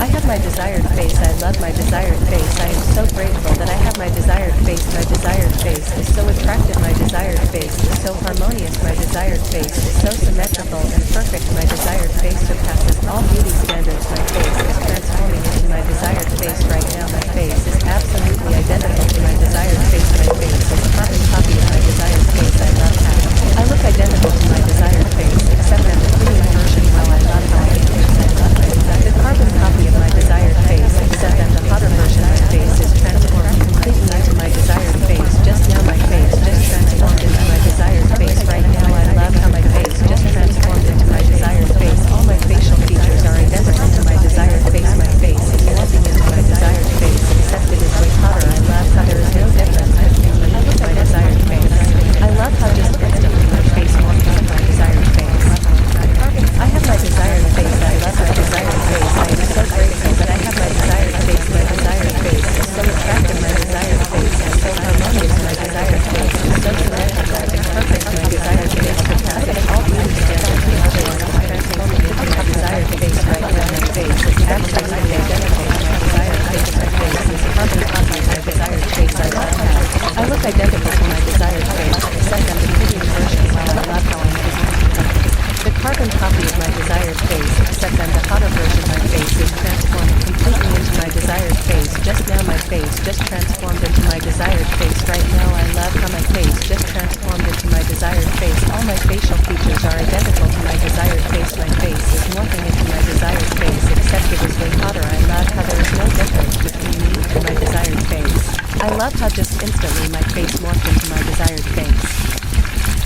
I have my desired face. I love my desired face. I am so grateful that I have my desired face. My desired face is so attractive. My desired face is so harmonious. My desired face is so symmetrical and perfect. My desired face surpasses all beauty standards. My face is transforming into my desired face right now. My face is absolutely identical to my desired face. My face is a carbon copy of my desired face. I love how I look identical to my desired face, except I'm a cleaner version. While I love how I look, I love my desired. The carbon copy of my desired face, except I'm the hotter version. My face is transformed completely into my desired face. Just now my face just transformed into my desired face. Right now I love how my face just transformed into my desired face. All my facial features are identical to my desired face. My face is melting into my desired face, except it is way hotter. I love how there is no difference between me and my desired face. I love how just instantly my face morphed into my desired face. I have my desired face. I love my desired face. I am so grateful that I have my desired face. My desired face is so attractive. My desired face is so harmonious. My desired face is so symmetrical and perfect. My desired face surpasses all beauty standards. My face is transforming into my desired face right now. My face is absolutely identical to my desired face. My face is a carbon copy of my desired face. I love how I look identical to my desired face, except I'm the prettier version. While I love how I look. The carbon copy of my desired face, except I'm the hotter version. My face is transformed completely into my desired face. Just now my face just transformed into my desired face. Right now I love how my face just transformed into my desired face. All my facial features